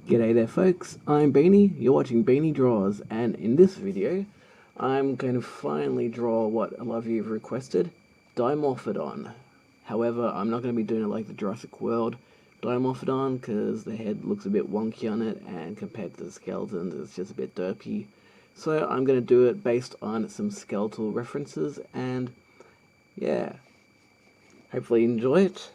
G'day there folks, I'm Beanie, you're watching Beanie Draws, and in this video I'm going to finally draw what a lot of you have requested, Dimorphodon. However, I'm not going to be doing it like the Jurassic World Dimorphodon because the head looks a bit wonky on it, and compared to the skeletons it's just a bit derpy. So I'm going to do it based on some skeletal references, and yeah, hopefully you enjoy it.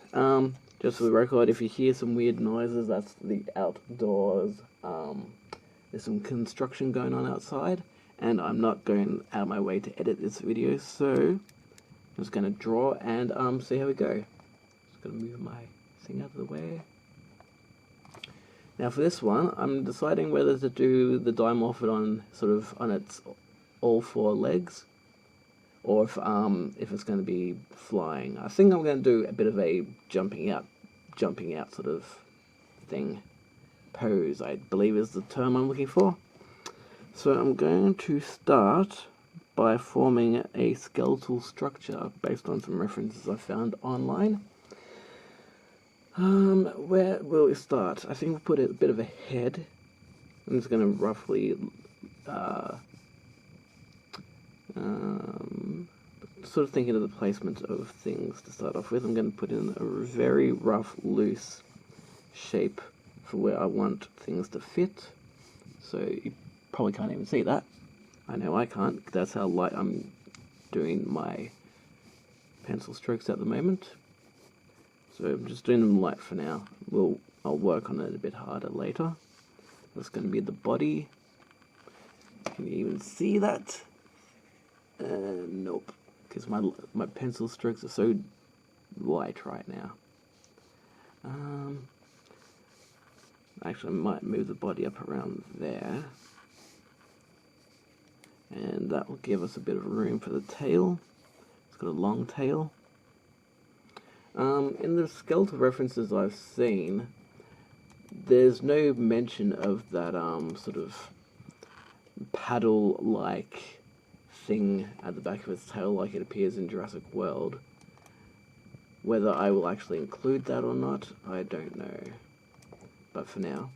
Just for the record, if you hear some weird noises, that's the outdoors. There's some construction going on outside, and I'm not going out of my way to edit this video, so I'm just going to draw and see how we go. Just going to move my thing out of the way. Now for this one, I'm deciding whether to do the Dimorphodon sort of on its all four legs, or if it's going to be flying. I think I'm going to do a bit of a jumping out sort of thing. Pose, I believe, is the term I'm looking for. So I'm going to start by forming a skeletal structure based on some references I found online. Where will we start? I think we'll put a bit of a head. I'm just going to roughly sort of thinking of the placement of things to start off with. I'm going to put in a very rough, loose shape for where I want things to fit. So you probably can't even see that. I know I can't. That's how light I'm doing my pencil strokes at the moment. So I'm just doing them light for now. I'll work on it a bit harder later. That's going to be the body. Can you even see that? Nope, because my pencil strokes are so light right now. Actually, I might move the body up around there, and that will give us a bit of room for the tail. It's got a long tail. In the skeletal references I've seen, there's no mention of that sort of paddle-like thing at the back of its tail like it appears in Jurassic World. Whether I will actually include that or not, I don't know. But for now,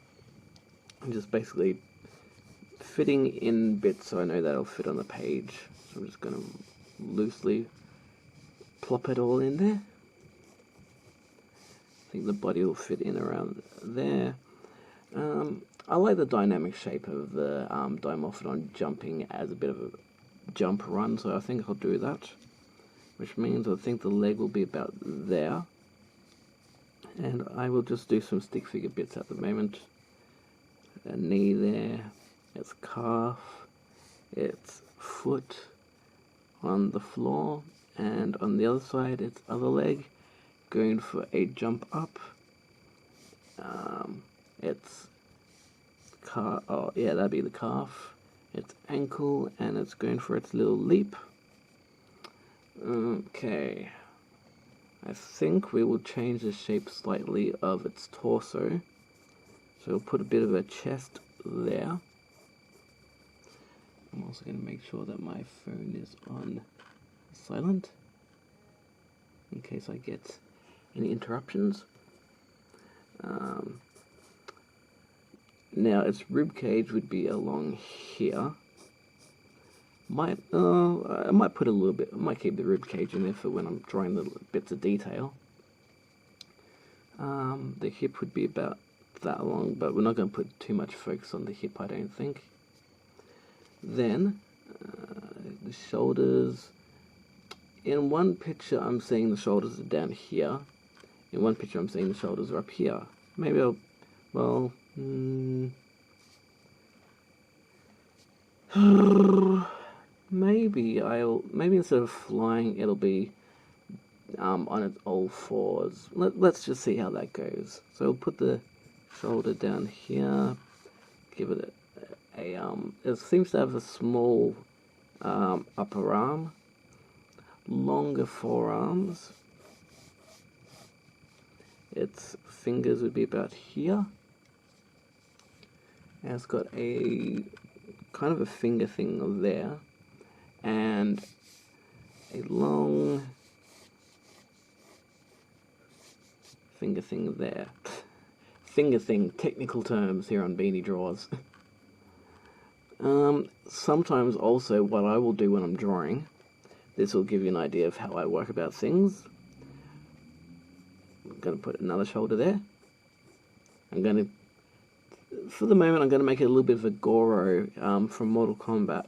I'm just basically fitting in bits so I know that'll fit on the page. So I'm just going to loosely plop it all in there. I think the body will fit in around there. I like the dynamic shape of the Dimorphodon jumping as a bit of a jump run, so I think I'll do that, which means I think the leg will be about there, and I will just do some stick figure bits at the moment. A knee there, its calf, its foot on the floor, and on the other side its other leg going for a jump up. Its calf, oh yeah, that'd be the calf, its ankle, and it's going for its little leap. Okay, I think we will change the shape slightly of its torso, so we'll put a bit of a chest there. I'm also going to make sure that my phone is on silent in case I get any interruptions. Now its rib cage would be along here. I might put a little bit. I might keep the rib cage in there for when I'm drawing the bits of detail. The hip would be about that long, but we're not going to put too much focus on the hip, I don't think. Then the shoulders. In one picture, I'm seeing the shoulders are down here. In one picture, I'm seeing the shoulders are up here. Maybe I'll. Well. Maybe instead of flying, it'll be on its all fours. Let's just see how that goes. So we'll put the shoulder down here. Give it it seems to have a small upper arm, longer forearms. Its fingers would be about here. And it's got a kind of a finger thing there, and a long finger thing there. finger thing, technical terms here on Beanie Draws. Sometimes also what I will do when I'm drawing, this will give you an idea of how I work about things. I'm going to put another shoulder there. I'm going to, for the moment, I'm going to make it a little bit of a Goro from Mortal Kombat.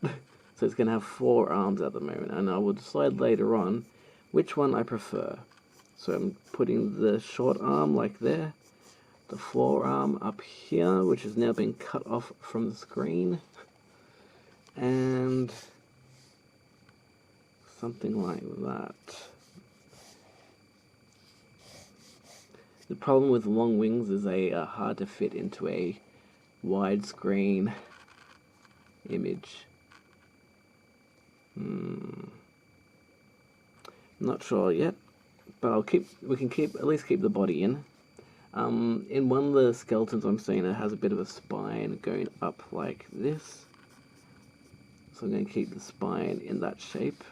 So it's going to have 4 arms at the moment, and I will decide later on which one I prefer. So I'm putting the short arm like there, the forearm up here, which has now been cut off from the screen, and something like that. The problem with long wings is they are hard to fit into a widescreen image. Not sure yet, but we can at least keep the body in. In one of the skeletons I'm seeing, it has a bit of a spine going up like this. So I'm going to keep the spine in that shape.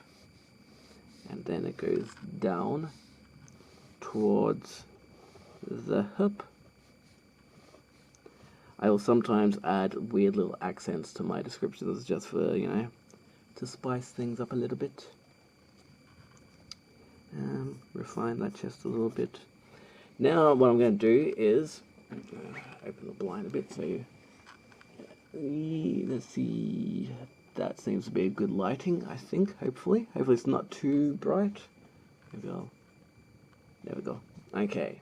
And then it goes down towards the hip. I will sometimes add weird little accents to my descriptions just for, you know, to spice things up a little bit. Refine that chest a little bit. Now what I'm going to do is open the blind a bit so let's see, that seems to be a good lighting, I think, hopefully it's not too bright. There we go. Okay,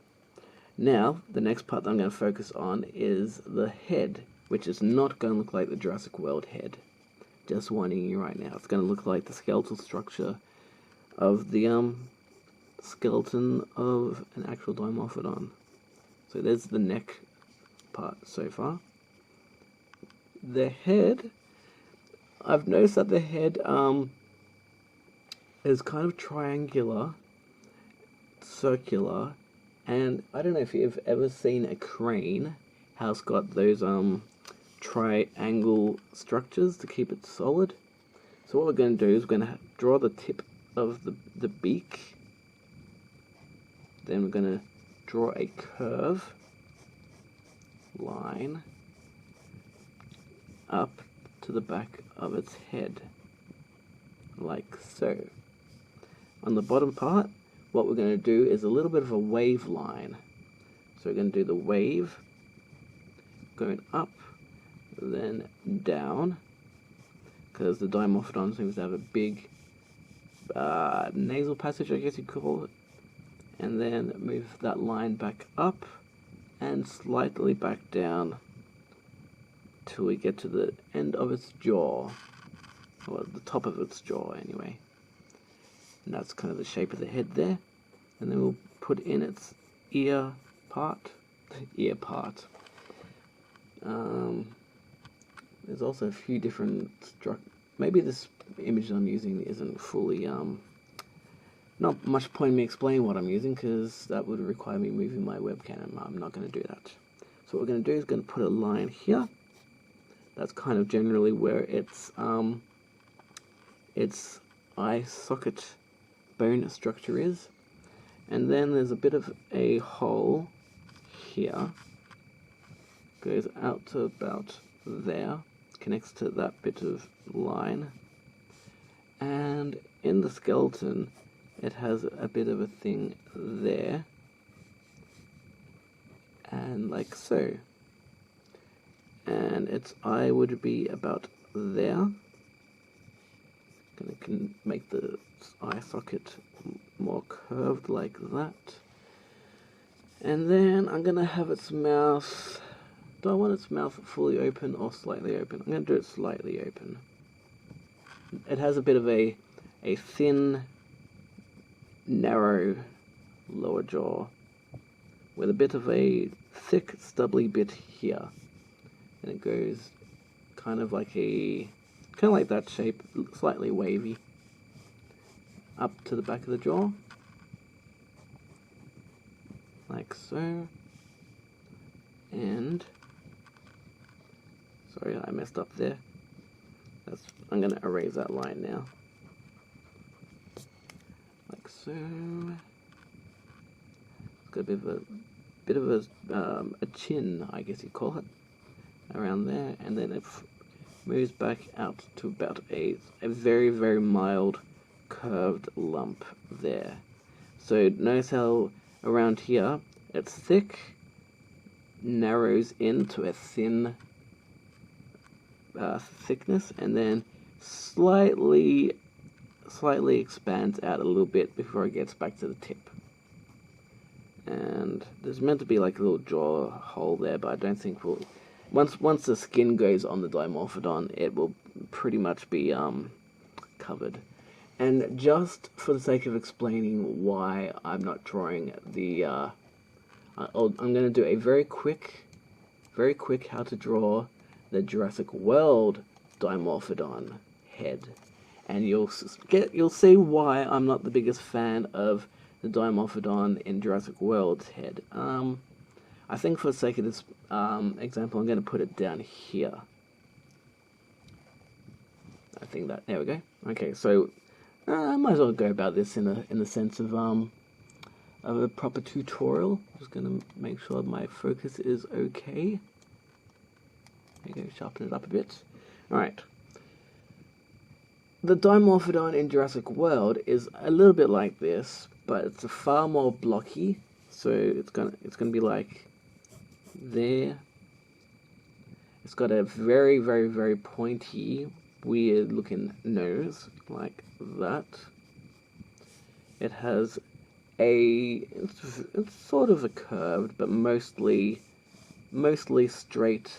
now the next part that I'm going to focus on is the head, which is not going to look like the Jurassic World head. Just warning you right now, it's going to look like the skeletal structure of the skeleton of an actual Dimorphodon. So there's the neck part so far. The head, I've noticed that the head is kind of triangular, circular, and I don't know if you've ever seen a crane, how it's got those triangle structures to keep it solid. So what we're going to do is we're going to draw the tip of the beak. Then we're going to draw a curve line up to the back of its head, like so. On the bottom part, what we're going to do is a little bit of a wave line. So we're going to do the wave going up, then down, because the Dimorphodon seems to have a big nasal passage, I guess you could call it. And then move that line back up and slightly back down till we get to the end of its jaw, or the top of its jaw anyway. And that's kind of the shape of the head there. And then we'll put in its ear part. There's also a few different maybe this image I'm using isn't fully not much point in me explaining what I'm using, because that would require me moving my webcam, and I'm not going to do that. So what we're going to do is going to put a line here. That's kind of generally where its eye socket bone structure is. And then there's a bit of a hole here. Goes out to about there. Connects to that bit of line. And in the skeleton, it has a bit of a thing there, and like so. And its eye would be about there. Can make the eye socket more curved like that. And then I'm going to have its mouth. Do I want its mouth fully open or slightly open? I'm going to do it slightly open. It has a bit of a thin, narrow lower jaw with a bit of a thick, stubbly bit here. And it goes kind of like that shape, slightly wavy, up to the back of the jaw, like so. And sorry, I messed up there. I'm going to erase that line now, like so. It's got a bit of a bit of a chin, I guess you call it, around there, and then it moves back out to about a very, very mild curved lump there. So notice how around here it's thick, narrows into a thin thickness, and then slightly expands out a little bit before it gets back to the tip. And there's meant to be like a little jaw hole there, but I don't think we'll... Once the skin goes on the Dimorphodon, it will pretty much be covered. And just for the sake of explaining why I'm not drawing the... I'm going to do a very quick how to draw the Jurassic World Dimorphodon head. And you'll see why I'm not the biggest fan of the Dimorphodon in Jurassic World's head. I think for the sake of this example, I'm going to put it down here. I think that, there we go. Okay, so I might as well go about this in the sense of a proper tutorial. Just going to make sure my focus is okay. There you go, sharpen it up a bit. Alright. The Dimorphodon in Jurassic World is a little bit like this, but it's a far more blocky. So it's gonna be like there. It's got a very, very, very pointy, weird looking nose like that. It has it's sort of a curved, but mostly straight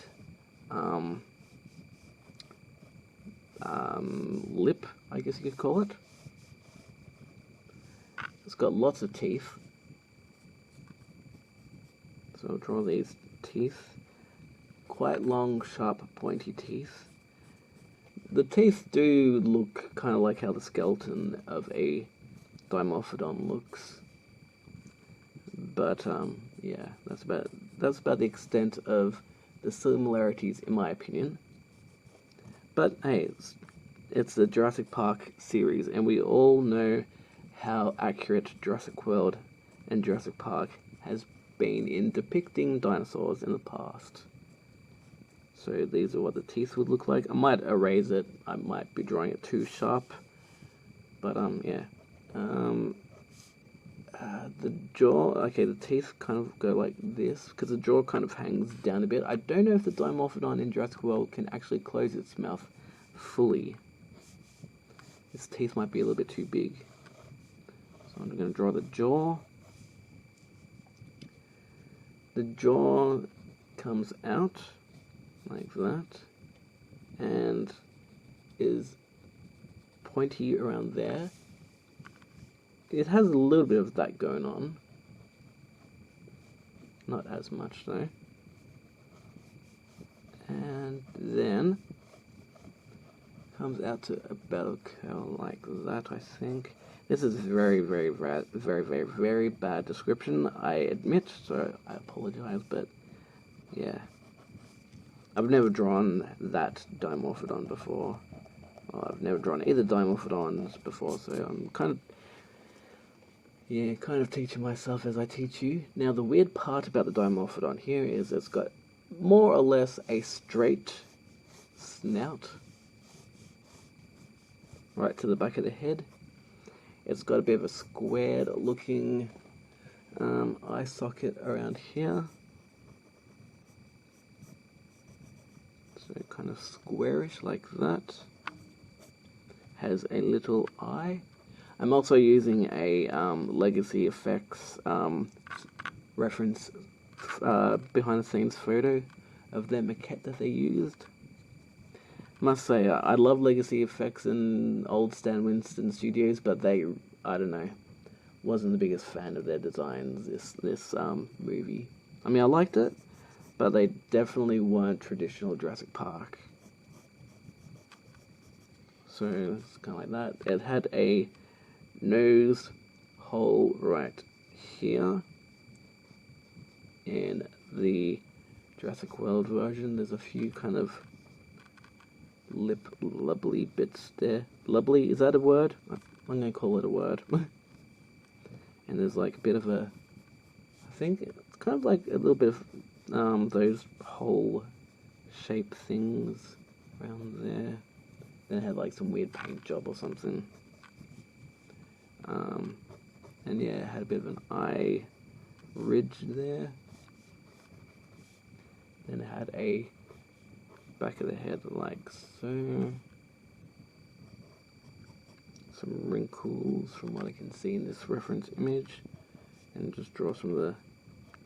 lip, I guess you could call it. It's got lots of teeth. So I'll draw these teeth. Quite long, sharp, pointy teeth. The teeth do look kind of like how the skeleton of a Dimorphodon looks. But yeah, that's about the extent of the similarities in my opinion. But hey, it's the Jurassic Park series, and we all know how accurate Jurassic World and Jurassic Park has been in depicting dinosaurs in the past. So these are what the teeth would look like. I might erase it. I might be drawing it too sharp. But yeah. The jaw, okay, the teeth kind of go like this, because the jaw kind of hangs down a bit. I don't know if the Dimorphodon in Jurassic World can actually close its mouth fully. Its teeth might be a little bit too big. So I'm going to draw the jaw. The jaw comes out like that, and is pointy around there. It has a little bit of that going on. Not as much though. And then comes out to about a curl like that, I think. This is very, very bad, very bad description, I admit, so I apologize, but yeah. I've never drawn that Dimorphodon before. Well, I've never drawn either Dimorphodons before, so I'm kind of teaching myself as I teach you. Now, the weird part about the Dimorphodon here is it's got more or less a straight snout right to the back of the head. It's got a bit of a squared looking eye socket around here. So kind of squarish like that. Has a little eye. I'm also using a Legacy Effects reference behind the scenes photo of their maquette that they used. Must say, I love Legacy Effects and old Stan Winston studios, but I don't know, wasn't the biggest fan of their designs this movie. I mean, I liked it, but they definitely weren't traditional Jurassic Park. So it's kind of like that. It had a nose hole right here. In the Jurassic World version, there's a few kind of lubbly bits there. Lubbly, is that a word? I'm going to call it a word. And there's like a bit of a, I think it's kind of like a little bit of those hole shape things around there. Then it had like some weird paint job or something. And yeah, it had a bit of an eye ridge there. Then it had a back of the head like so. Some wrinkles from what I can see in this reference image. And just draw some of the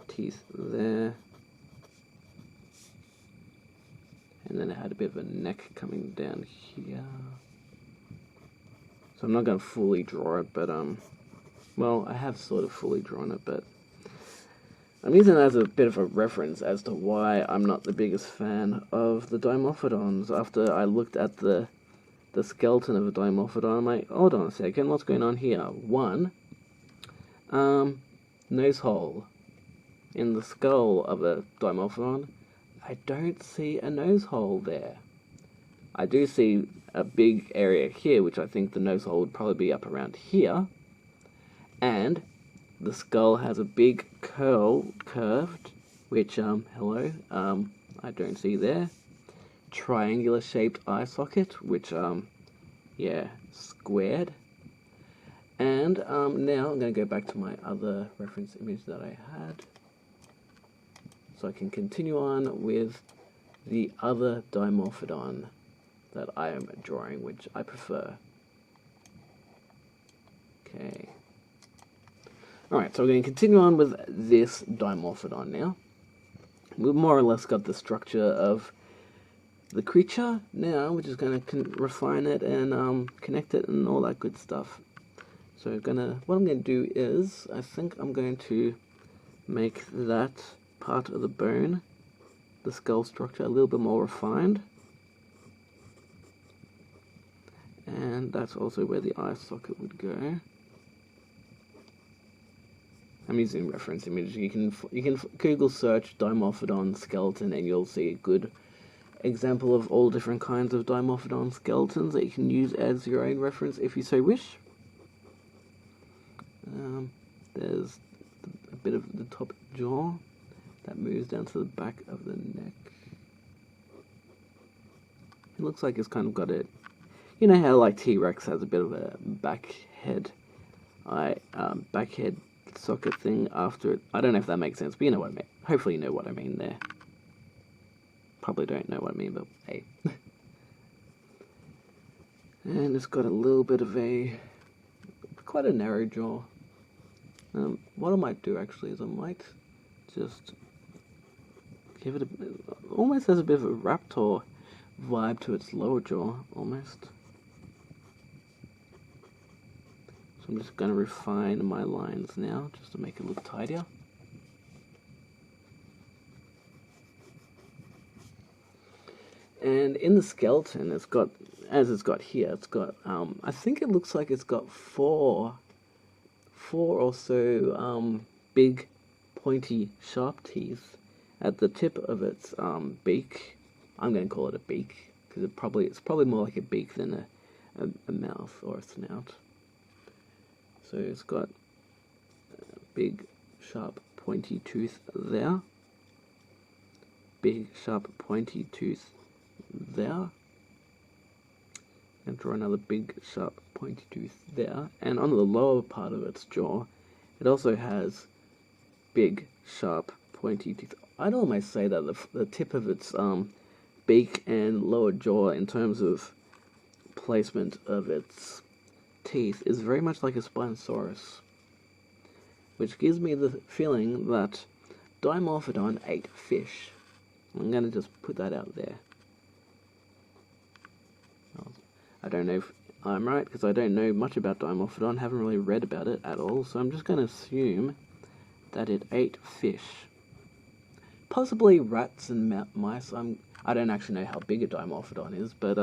teeth there. And then it had a bit of a neck coming down here. So I'm not going to fully draw it, but well, I have sort of fully drawn it, but I'm using it as a bit of a reference as to why I'm not the biggest fan of the Dimorphodons. After I looked at the skeleton of a Dimorphodon, I'm like, hold on a second, what's going on here? One, nose hole in the skull of a Dimorphodon. I don't see a nose hole there. I do see a big area here, which I think the nose hole would probably be up around here. And the skull has a big curved, which, hello, I don't see there. Triangular shaped eye socket, which, yeah, squared. And now I'm going to go back to my other reference image that I had. So I can continue on with the other Dimorphodon that I am drawing, which I prefer. Okay. Alright, so we're going to continue on with this Dimorphodon now. We've more or less got the structure of the creature. Now we're just going to refine it and connect it and all that good stuff. So what I'm going to do is, I think I'm going to make that part of the bone, the skull structure, a little bit more refined. And that's also where the eye socket would go. I'm using reference images. You can Google search Dimorphodon skeleton and you'll see a good example of all different kinds of Dimorphodon skeletons that you can use as your own reference if you so wish. There's a bit of the top jaw that moves down to the back of the neck. It looks like it's kind of got a, you know how like T-Rex has a bit of a back head socket thing after it. I don't know if that makes sense, but you know what I mean. Hopefully you know what I mean there. Probably don't know what I mean, but hey. And it's got a little bit of quite a narrow jaw. What I might do actually is I might just give it almost has a bit of a raptor vibe to its lower jaw, almost. So I'm just going to refine my lines now, just to make it look tidier. And in the skeleton, it's got, as it's got here, it's got, I think it looks like it's got four or so big, pointy, sharp teeth at the tip of its beak. I'm going to call it a beak, because it's probably more like a beak than a mouth or a snout. So it's got a big, sharp, pointy tooth there. Big, sharp, pointy tooth there. And draw another big, sharp, pointy tooth there. And on the lower part of its jaw, it also has big, sharp, pointy teeth. I'd almost say that the tip of its beak and lower jaw, in terms of placement of its teeth, is very much like a Spinosaurus, which gives me the feeling that Dimorphodon ate fish. I'm going to just put that out there. I don't know if I'm right, because I don't know much about Dimorphodon, haven't really read about it at all, so I'm just going to assume that it ate fish. Possibly rats and mice. I don't actually know how big a Dimorphodon is, but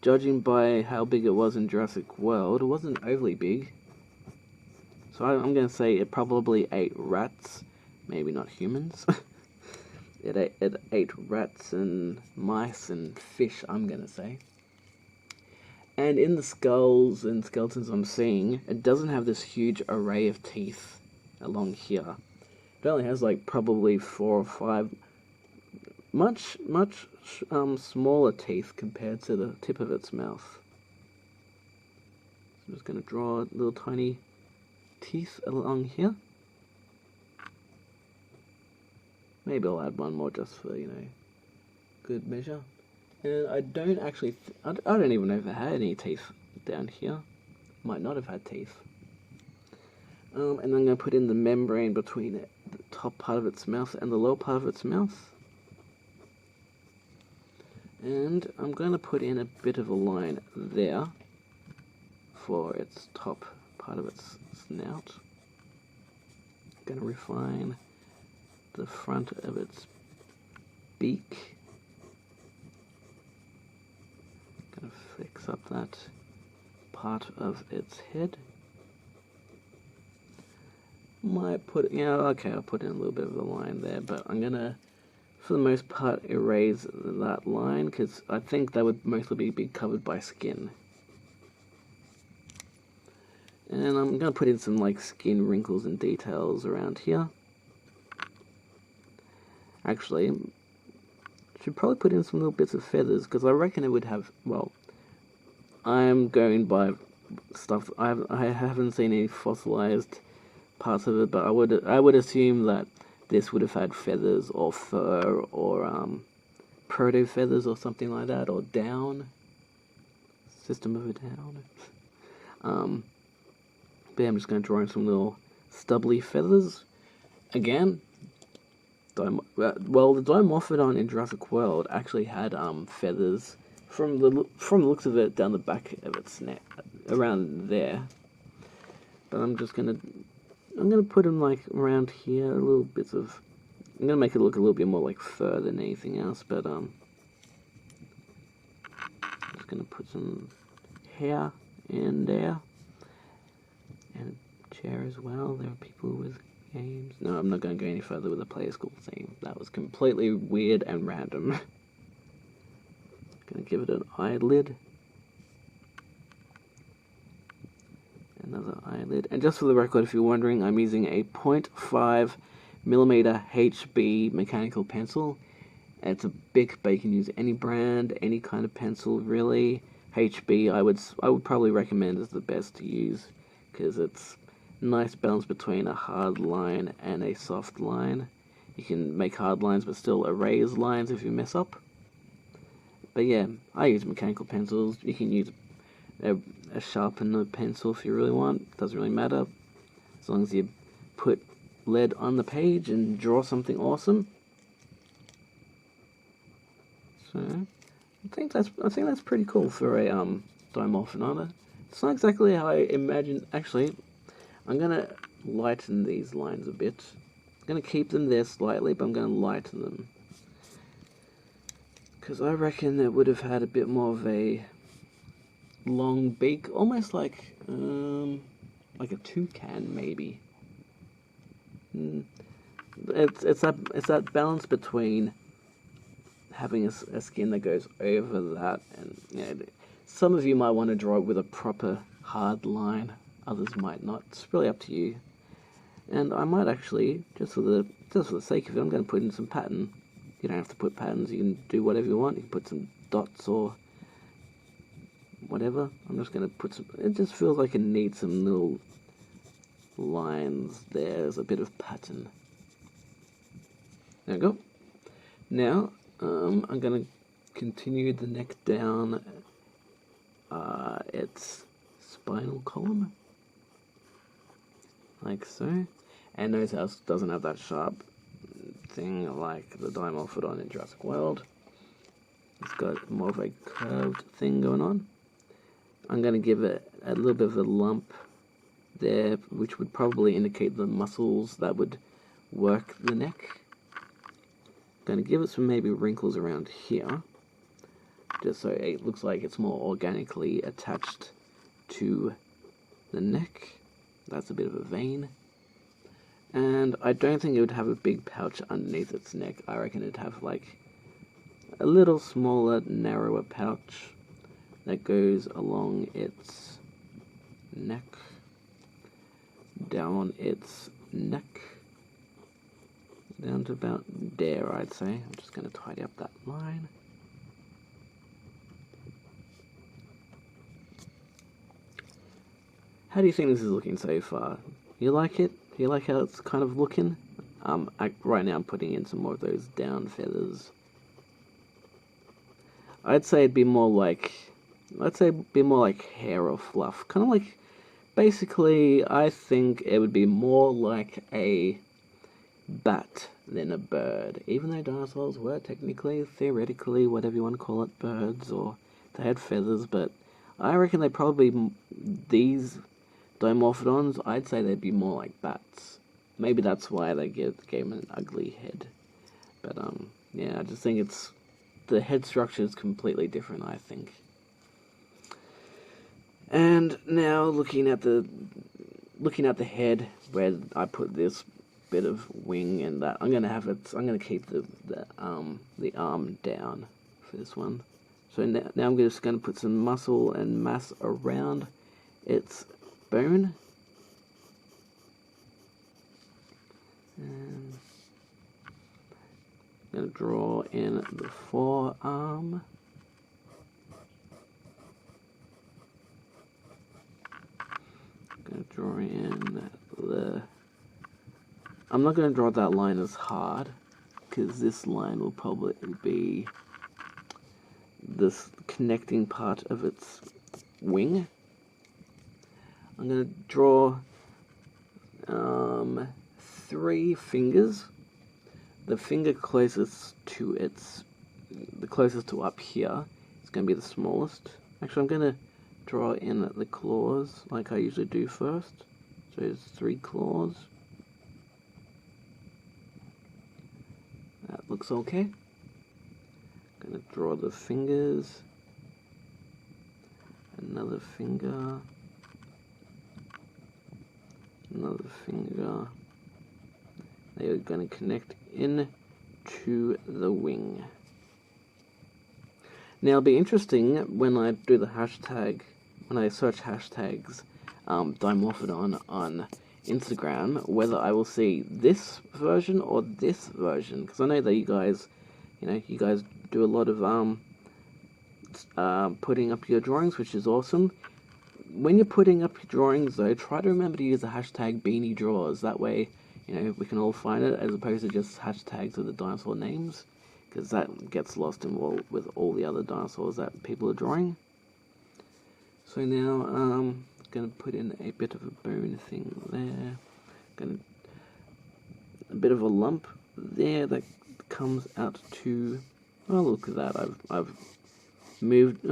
judging by how big it was in Jurassic World, it wasn't overly big. So I'm going to say it probably ate rats, maybe not humans. It ate rats and mice and fish, I'm going to say. And in the skulls and skeletons I'm seeing, it doesn't have this huge array of teeth along here. It only has like probably 4 or 5 much smaller teeth compared to the tip of its mouth. So I'm just going to draw little tiny teeth along here. Maybe I'll add one more just for, you know, good measure. And I don't actually, I don't even know if it had any teeth down here. Might not have had teeth. And then I'm going to put in the membrane between the top part of its mouth and the lower part of its mouth. And I'm going to put in a bit of a line there for its top part of its snout. I'm going to refine the front of its beak. I'm going to fix up that part of its head. Might put, yeah, okay, I'll put in a little bit of a line there, but I'm going to, for the most part, erase that line, because I think that would mostly be covered by skin. And I'm going to put in some, like, skin wrinkles and details around here. Actually, should probably put in some little bits of feathers, because I reckon it would have, well, I'm going by stuff, I haven't seen any fossilized parts of it, but I would assume that this would have had feathers or fur or proto feathers or something like that, or down, system of a down. But I'm just going to draw in some little stubbly feathers. Again, well, the Dimorphodon in Jurassic World actually had feathers from the looks of it down the back of its neck, around there. But I'm gonna put them like around here, little bits of. I'm gonna make it look a little bit more like fur than anything else. But I'm just gonna put some hair in there, and a chair as well. There are people with games. No, I'm not going to go any further with the player school theme. That was completely weird and random. Gonna give it an eyelid. Another eyelid. And just for the record, if you're wondering, I'm using a 0.5mm HB mechanical pencil. It's a Bic, but you can use any brand, any kind of pencil, really. HB, I would probably recommend is the best to use, because it's nice balance between a hard line and a soft line. You can make hard lines but still erase lines if you mess up. But yeah, I use mechanical pencils. You can use a sharpener pencil if you really want. Doesn't really matter, as long as you put lead on the page and draw something awesome. So I think that's pretty cool for a Dimorphodon. It's not exactly how I imagined. Actually, I'm gonna lighten these lines a bit. I'm gonna keep them there slightly, but I'm gonna lighten them, because I reckon it would have had a bit more of a long beak, almost like a toucan, maybe. It's that balance between having a skin that goes over that, and you know, some of you might want to draw it with a proper hard line, others might not. It's really up to you. And I might actually, just for the sake of it, I'm going to put in some pattern. You don't have to put patterns, you can do whatever you want. You can put some dots or whatever. I'm just going to put some, it just feels like it needs some little lines there. There's a bit of pattern. There we go. Now, I'm going to continue the neck down its spinal column, like so. And notice how it doesn't have that sharp thing like the Dimorphodon in Jurassic World. It's got more of a curved thing going on. I'm going to give it a little bit of a lump there, which would probably indicate the muscles that would work the neck. I'm going to give it some maybe wrinkles around here, just so it looks like it's more organically attached to the neck. That's a bit of a vein. And I don't think it would have a big pouch underneath its neck. I reckon it'd have like a little smaller, narrower pouch that goes along its neck, down its neck, down to about there, I'd say. I'm just going to tidy up that line. How do you think this is looking so far? You like it? You like how it's kind of looking? Right now I'm putting in some more of those down feathers. I'd say it'd be more like, hair or fluff. Kind of like, basically, I think it would be more like a bat than a bird. Even though dinosaurs were technically, theoretically, whatever you want to call it, birds, or they had feathers, but I reckon they probably, these Dimorphodons, I'd say they'd be more like bats. Maybe that's why they gave them an ugly head. But, yeah, I just think the head structure is completely different, I think. And now looking at the head, where I put this bit of wing and that, I'm gonna keep the arm down for this one. So now I'm just gonna put some muscle and mass around its bone. And I'm going to draw in the forearm. Draw in I'm not going to draw that line as hard, because this line will probably be this connecting part of its wing. I'm going to draw 3 fingers. The finger closest to up here is going to be the smallest. Actually, I'm going to draw in the claws like I usually do first. So there's 3 claws. That looks okay. I'm going to draw the fingers. Another finger. Another finger. They are going to connect in to the wing. Now it'll be interesting when I do the hashtag, when I search hashtags Dimorphodon on Instagram, whether I will see this version or this version, because I know that you guys do a lot of putting up your drawings, which is awesome. When you're putting up your drawings, though, try to remember to use the hashtag beaniedraws. That way, we can all find it, as opposed to just hashtags with the dinosaur names, because that gets lost with all the other dinosaurs that people are drawing. So now I'm going to put in a bit of a bone thing there. A bit of a lump there that comes out to. Oh, look at that! I've moved.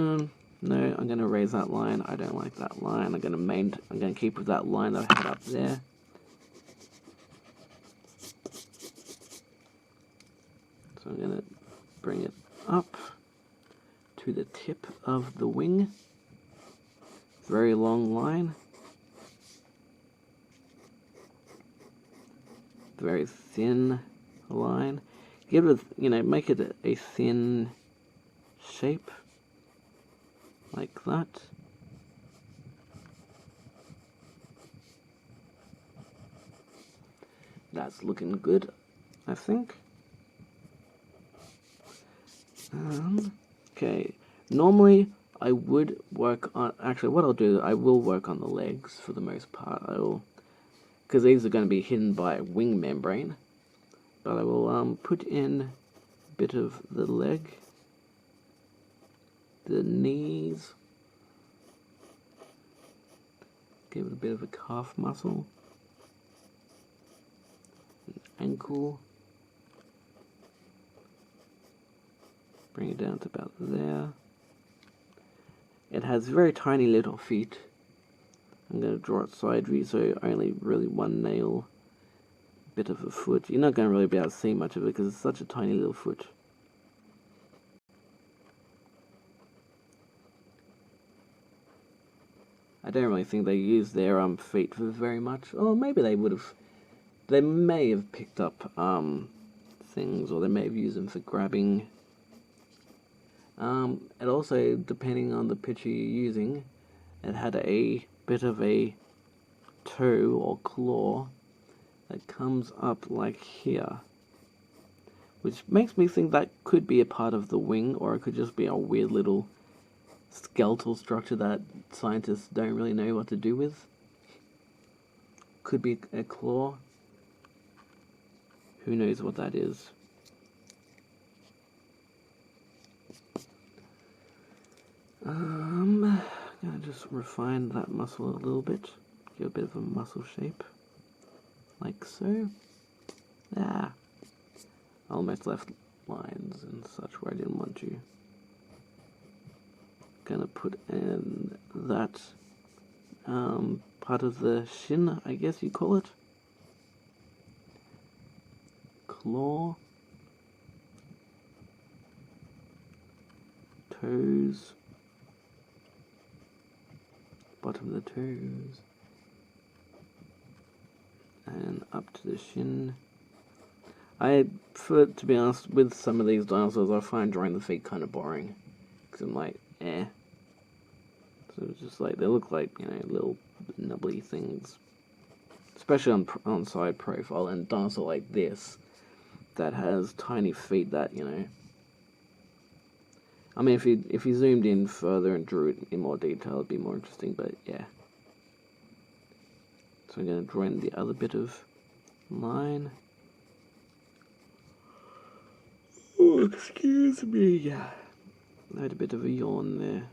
No, I'm going to raise that line. I don't like that line. I'm going to keep with that line that I had up there. So I'm going to bring it up to the tip of the wing. Very long line. Very thin line. Give it, make it a thin shape. Like that. That's looking good, I think. Okay, normally I would work on, actually what I'll do, I will work on the legs for the most part. Because these are going to be hidden by a wing membrane. But I will put in a bit of the leg. The knees, give it a bit of a calf muscle, ankle, bring it down to about there. It has very tiny little feet. I'm going to draw it sideways, so only really one nail, bit of a foot. You're not going to really be able to see much of it because it's such a tiny little foot. I don't really think they use their feet for very much. Or maybe they would have. They may have picked up things, or they may have used them for grabbing. And also, depending on the picture you're using, it had a bit of a toe or claw that comes up like here. which makes me think that could be a part of the wing, or it could just be a weird little skeletal structure that scientists don't really know what to do with. Could be a claw. Who knows what that is? I'm gonna just refine that muscle a little bit, give a bit of a muscle shape, like so. Ah, almost left lines and such where I didn't want to. Gonna put in that part of the shin, I guess you call it. Claw. Toes. Bottom of the toes. And up to the shin. To be honest, with some of these dinosaurs, I find drawing the feet kind of boring. Because I'm like, eh. So it's just like, they look like, you know, little nubbly things. Especially on side profile, and dinosaur like this, that has tiny feet that, you know. I mean, if you zoomed in further and drew it in more detail, it'd be more interesting, but yeah. So I'm going to draw in the other bit of line. Oh, excuse me. Yeah, I had a bit of a yawn there.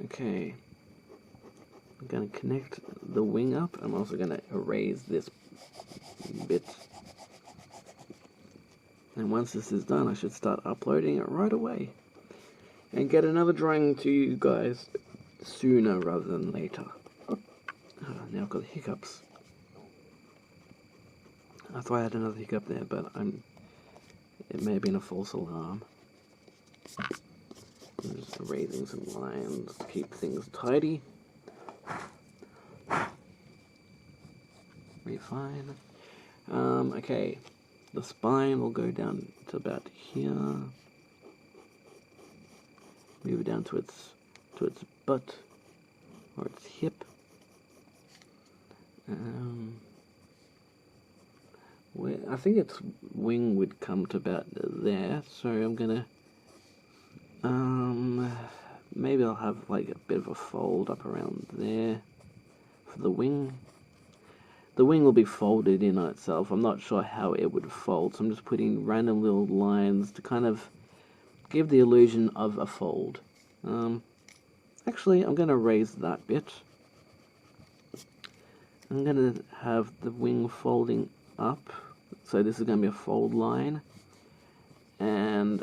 Okay. I'm going to connect the wing up. I'm also going to erase this bit. And once this is done, I should start uploading it right away. And get another drawing to you guys sooner rather than later. Now I've got hiccups. I thought I had another hiccup there, but it may have been a false alarm. I'm just erasing some lines to keep things tidy. Refine. Okay, the spine will go down to about here. Move it down to its butt or its hip. I think its wing would come to about there, so I'm gonna maybe I'll have like a bit of a fold up around there for the wing. The wing will be folded in on itself. I'm not sure how it would fold, so I'm just putting random little lines to kind of give the illusion of a fold. Actually, I'm going to raise that bit. I'm going to have the wing folding up, so this is going to be a fold line, and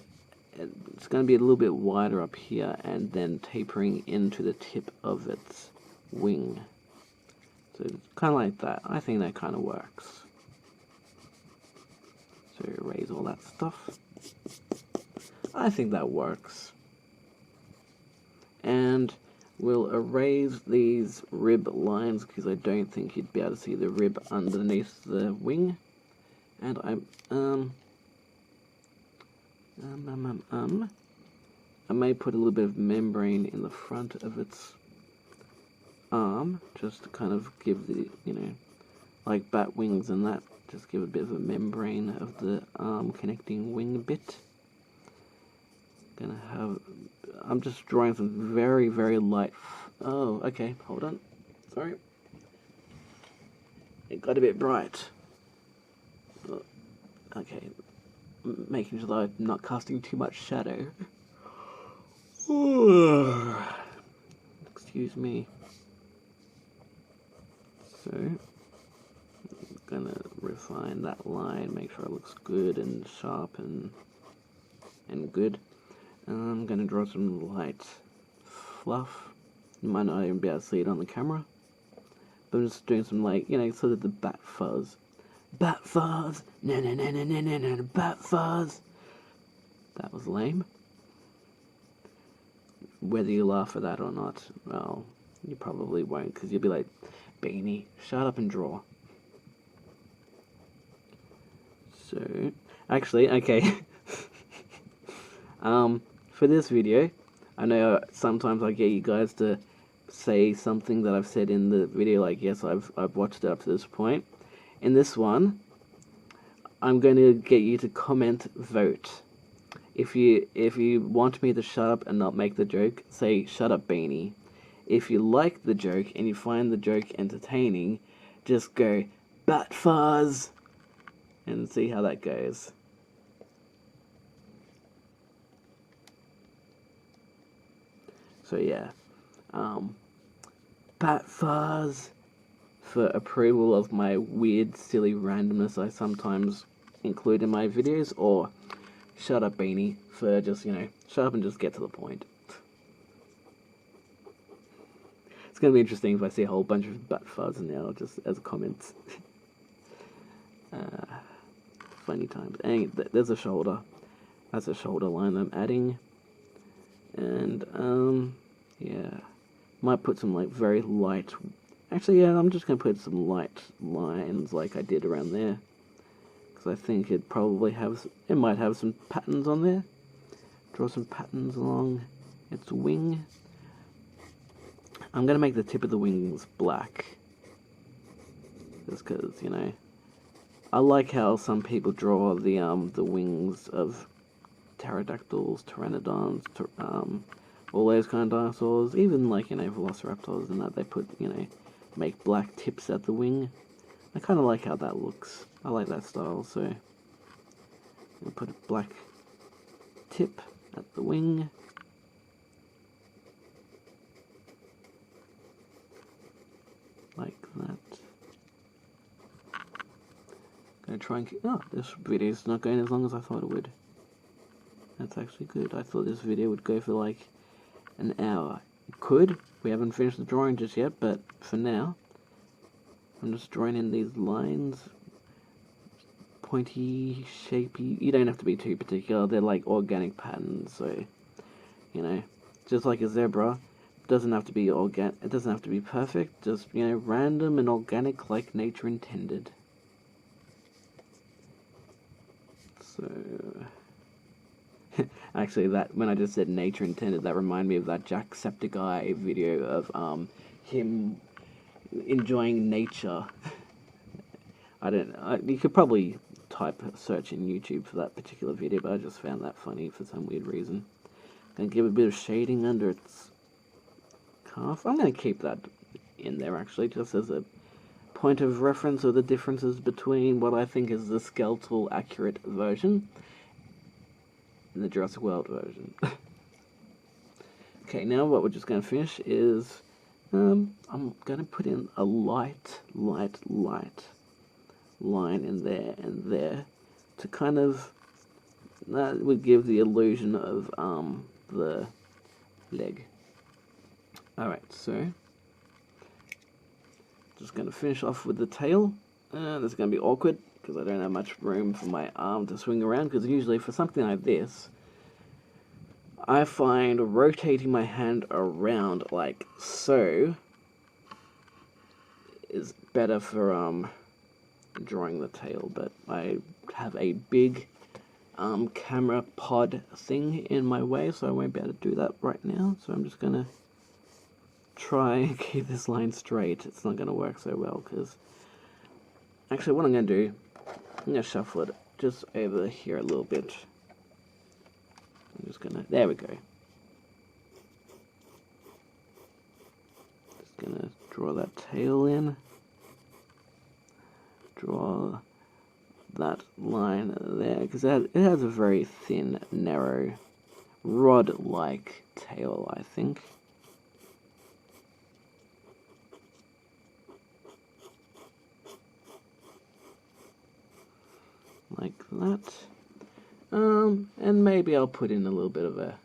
it's going to be a little bit wider up here and then tapering into the tip of its wing. So it's kind of like that. I think that kind of works. So erase all that stuff. I think that works. And we'll erase these rib lines because I don't think you'd be able to see the rib underneath the wing. And I may put a little bit of membrane in the front of its arm, just to kind of give the, you know, like bat wings and that, just give a bit of a membrane of the arm connecting wing bit. I'm just drawing some very, very light, oh, okay, hold on, sorry. It got a bit bright. Okay, making sure that I'm not casting too much shadow. Excuse me. So, I'm gonna refine that line, make sure it looks good and sharp and good. I'm gonna draw some light fluff. You might not even be able to see it on the camera, but I'm just doing some, like, you know, sort of the bat fuzz. Bat fuzz! Na na na na na na na, bat fuzz! That was lame. Whether you laugh at that or not, well, you probably won't, because you'll be like, Beanie, shut up and draw. So, actually, okay. For this video, I know sometimes I get you guys to say something that I've said in the video, like, yes, I've watched it up to this point. In this one, I'm going to get you to comment, vote. If you want me to shut up and not make the joke, say shut up, Beanie. If you like the joke and you find the joke entertaining, just go bat fuzz and see how that goes. So yeah, bat fuzz for approval of my weird, silly randomness I sometimes include in my videos, or shut up, Beanie, for just, shut up and just get to the point. It's going to be interesting if I see a whole bunch of bat fuzz now, just as comments. Funny times. And there's a shoulder. That's a shoulder line I'm adding. And, yeah. Might put some, very light... Actually, yeah, I'm just going to put some light lines like I did around there. Because I think it might have some patterns on there. Draw some patterns along its wing. I'm going to make the tip of the wings black. Just because, I like how some people draw the wings of pterodactyls, pteranodons, all those kind of dinosaurs. Even, velociraptors and that, they put, make black tips at the wing. I kind of like how that looks. I like that style, so I'll put a black tip at the wing. Like that. Gonna try and keep... Oh, this video's not going as long as I thought it would. That's actually good. I thought this video would go for an hour. It could. We haven't finished the drawing just yet, but for now, I'm just drawing in these lines. Pointy, shapy. You don't have to be too particular. They're like organic patterns, so, just like a zebra. Doesn't have to be it doesn't have to be perfect, just, random and organic like nature intended. So, actually, when I just said nature intended, that reminded me of that Jacksepticeye video of him enjoying nature. You could probably search in YouTube for that particular video, but I just found that funny for some weird reason. Gonna give a bit of shading under its calf. I'm going to keep that in there, actually, just as a point of reference of the differences between what I think is the skeletal accurate version and the Jurassic World version. Okay, now what we're just going to finish is I'm going to put in a light line in there and there to kind of, that would give the illusion of the leg. Alright, so just going to finish off with the tail. This is going to be awkward because I don't have much room for my arm to swing around, because usually for something like this, I find rotating my hand around like so is better for drawing the tail, but I have a big camera pod thing in my way, so I won't be able to do that right now, so I'm just going to try and keep this line straight. It's not going to work so well, because actually what I'm going to do, I'm going to shuffle it just over here a little bit. I'm just going to, there we go. Just going to draw that tail in. Draw that line there, because it has a very thin, narrow, rod-like tail, I think. Like that. And maybe I'll put in a little bit of a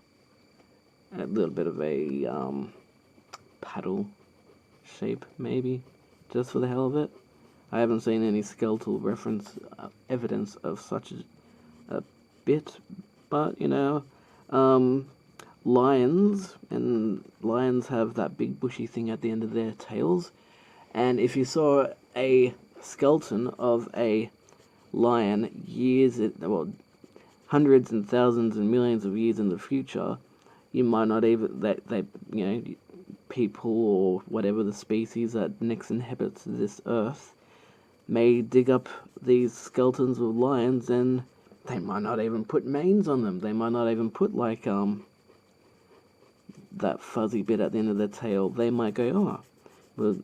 paddle shape, maybe, just for the hell of it. I haven't seen any skeletal reference evidence of such a bit, but lions have that big bushy thing at the end of their tails, and if you saw a skeleton of a lion hundreds and thousands and millions of years in the future, you might not even people or whatever the species that next inhabits this earth may dig up these skeletons of lions, and they might not even put manes on them. They might not even put like that fuzzy bit at the end of their tail. They might go, oh, well,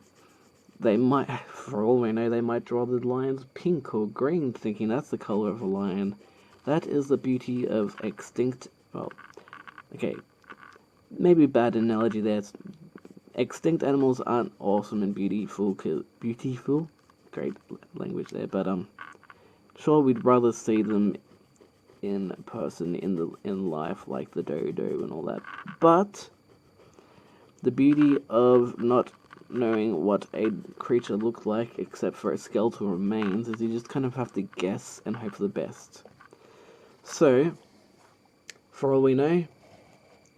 they might, for all we know, they might draw the lions pink or green, thinking that's the color of a lion. That is the beauty of extinct, well, okay, maybe bad analogy there. Extinct animals aren't awesome and beautiful, great language there, but sure, we'd rather see them in person, in life, like the dodo and all that. But the beauty of not knowing what a creature looked like, except for its skeletal remains, is you just kind of have to guess and hope for the best. So, for all we know,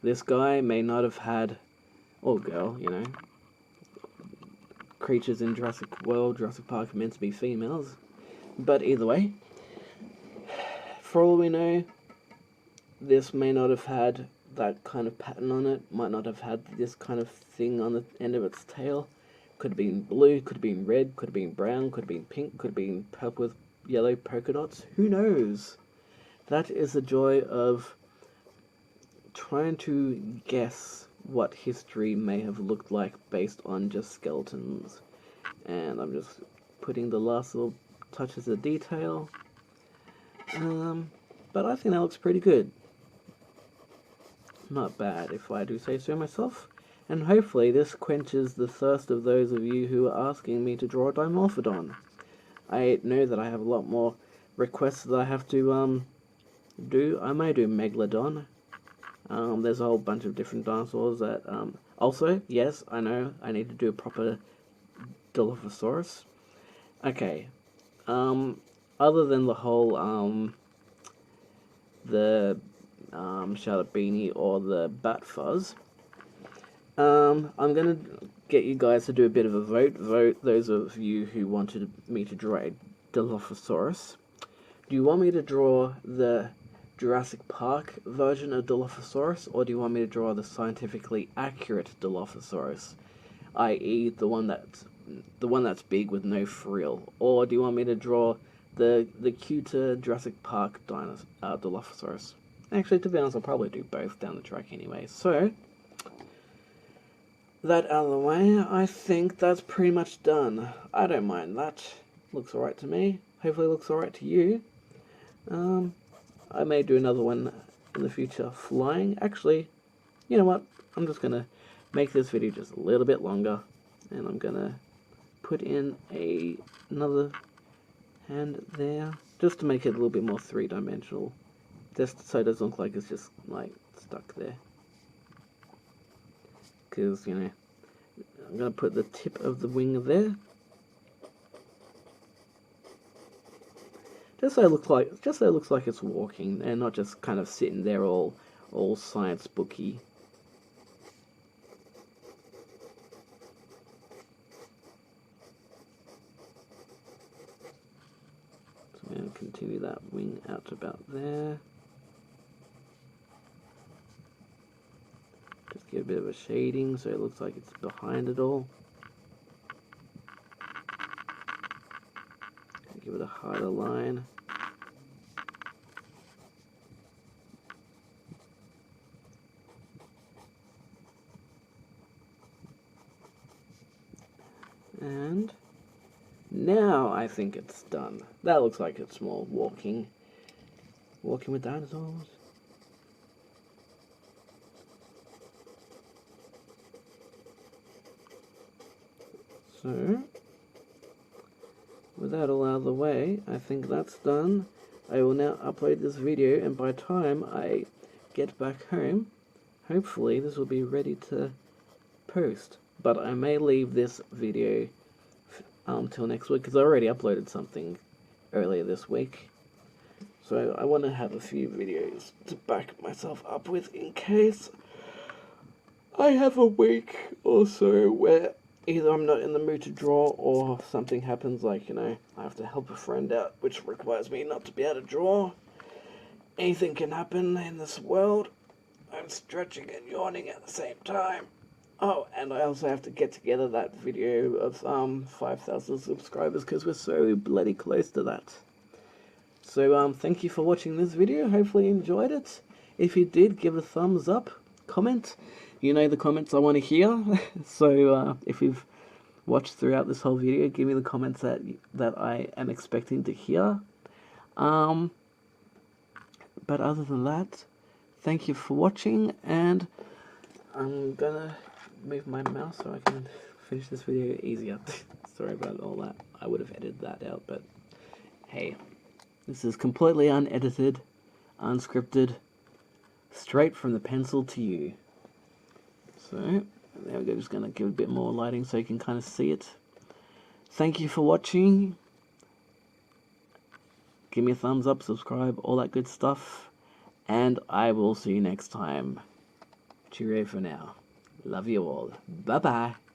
this guy may not have had, or girl, you know, creatures in Jurassic Park are meant to be females, but either way, for all we know, this may not have had that kind of pattern on it, might not have had this kind of thing on the end of its tail. Could have been blue, could have been red, could have been brown, could have been pink, could have been purple with yellow polka dots. Who knows? That is the joy of trying to guess what history may have looked like based on just skeletons. And I'm just putting the last little touches of detail. But I think that looks pretty good. Not bad, if I do say so myself. And hopefully this quenches the thirst of those of you who are asking me to draw a Dimorphodon. I know that I have a lot more requests that I have to do. I may do Megalodon. There's a whole bunch of different dinosaurs that also, yes, I know I need to do a proper Dilophosaurus. Okay. Other than the whole Charlotte Beanie or the Bat Fuzz, I'm gonna get you guys to do a bit of a vote those of you who wanted me to draw a Dilophosaurus. Do you want me to draw the Jurassic Park version of Dilophosaurus, or do you want me to draw the scientifically accurate Dilophosaurus, i.e. the one that's big with no frill, or do you want me to draw the cuter Jurassic Park Dilophosaurus? Actually, to be honest, I'll probably do both down the track anyway. So, that out of the way, I think that's pretty much done. I don't mind that. Looks alright to me. Hopefully it looks alright to you. I may do another one in the future flying. Actually, you know what? I'm just going to make this video just a little bit longer. And I'm going to put in another hand there. Just to make it a little bit more three-dimensional. Just so it doesn't look like it's just, like, stuck there. Because, you know, I'm going to put the tip of the wing there. Just so it looks like it's walking and not just kind of sitting there all science booky. So I'm going to continue that wing out to about there. Just give a bit of a shading so it looks like it's behind it all. Give it a harder line. And now I think it's done. That looks like it's more walking with dinosaurs. So, with that all out of the way, I think that's done. I will now upload this video, and by the time I get back home, hopefully this will be ready to post. But I may leave this video till next week, because I already uploaded something earlier this week. So I want to have a few videos to back myself up with in case I have a week or so where either I'm not in the mood to draw, or something happens, like, you know, I have to help a friend out, which requires me not to be able to draw. Anything can happen in this world. I'm stretching and yawning at the same time. Oh, and I also have to get together that video of 5,000 subscribers because we're so bloody close to that. So thank you for watching this video. Hopefully you enjoyed it. If you did, give a thumbs up, comment. You know the comments I want to hear. So if you've watched throughout this whole video, give me the comments that I am expecting to hear. But other than that, thank you for watching, and I'm gonna move my mouse so I can finish this video easier. Sorry about all that. I would have edited that out, but hey, this is completely unedited, unscripted, straight from the pencil to you. So there we go, just gonna give a bit more lighting so you can kind of see it. Thank you for watching. Give me a thumbs up, subscribe, all that good stuff, and I will see you next time. Cheerio for now. Love you all. Bye bye.